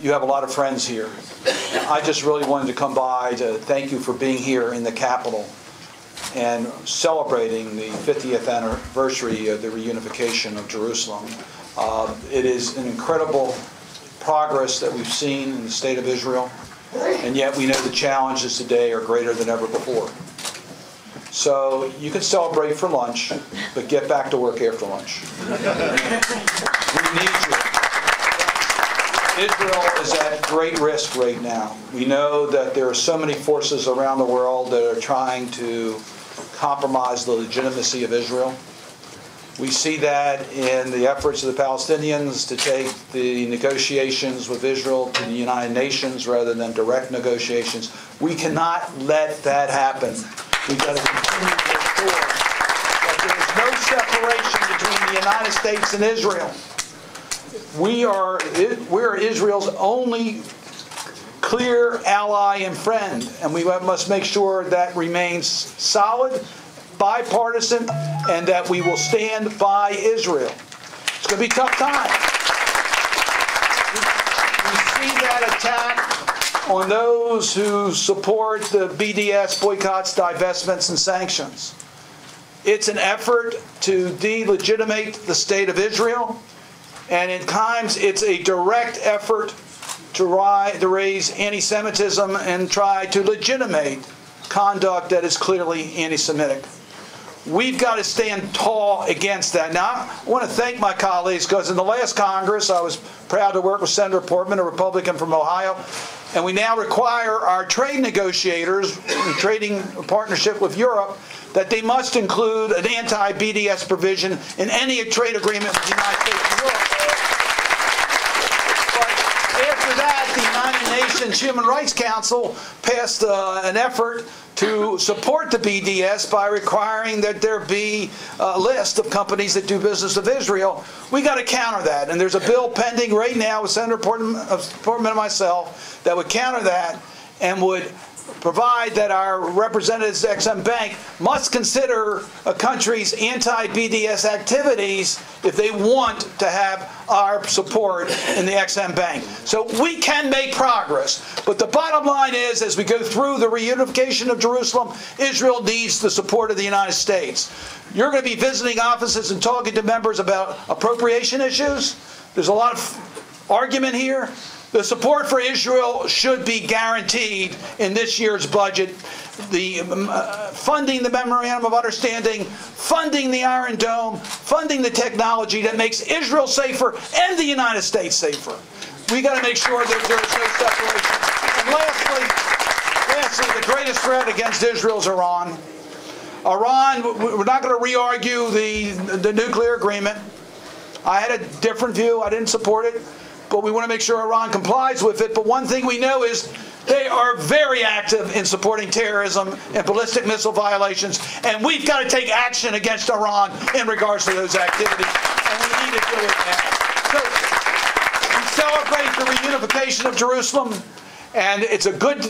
you have a lot of friends here. I just really wanted to come by to thank you for being here in the Capitol and celebrating the 50th anniversary of the reunification of Jerusalem. It is an incredible progress that we've seen in the state of Israel, and yet we know the challenges today are greater than ever before. So you can celebrate for lunch, but get back to work after lunch. We need you. Israel is at great risk right now. We know that there are so many forces around the world that are trying to compromise the legitimacy of Israel. We see that in the efforts of the Palestinians to take the negotiations with Israel to the United Nations rather than direct negotiations. We cannot let that happen. We've got to continue to ensure that there is no separation between the United States and Israel. We are Israel's only clear ally and friend, and we must make sure that remains solid, bipartisan, and that we will stand by Israel. It's going to be a tough time. We see that attack on those who support the BDS, boycotts, divestments, and sanctions. It's an effort to delegitimate the state of Israel, and at times it's a direct effort to raise anti-Semitism and try to legitimate conduct that is clearly anti-Semitic. We've got to stand tall against that. Now, I want to thank my colleagues, because in the last Congress, I was proud to work with Senator Portman, a Republican from Ohio, and we now require our trade negotiators in trading partnership with Europe that they must include an anti-BDS provision in any trade agreement with the United States and Europe. But after that, the United Nations Human Rights Council passed an effort to support the BDS by requiring that there be a list of companies that do business with Israel. We got to counter that, and there's a bill pending right now with Senator Portman and myself that would counter that and would provide that our representatives at Ex-Im Bank must consider a country's anti-BDS activities if they want to have our support in the Ex-Im Bank. So we can make progress. But the bottom line is, as we go through the reunification of Jerusalem, Israel needs the support of the United States. You're going to be visiting offices and talking to members about appropriation issues. There's a lot of argument here. The support for Israel should be guaranteed in this year's budget. The funding the Memorandum of Understanding, funding the Iron Dome, funding the technology that makes Israel safer and the United States safer. We got to make sure that there's no separation. And lastly, the greatest threat against Israel is Iran. Iran, we're not going to re-argue the nuclear agreement. I had a different view. I didn't support it. But we want to make sure Iran complies with it. But one thing we know is they are very active in supporting terrorism and ballistic missile violations. And we've got to take action against Iran in regards to those activities. And we need to do it now. So we celebrate the reunification of Jerusalem. And it's a good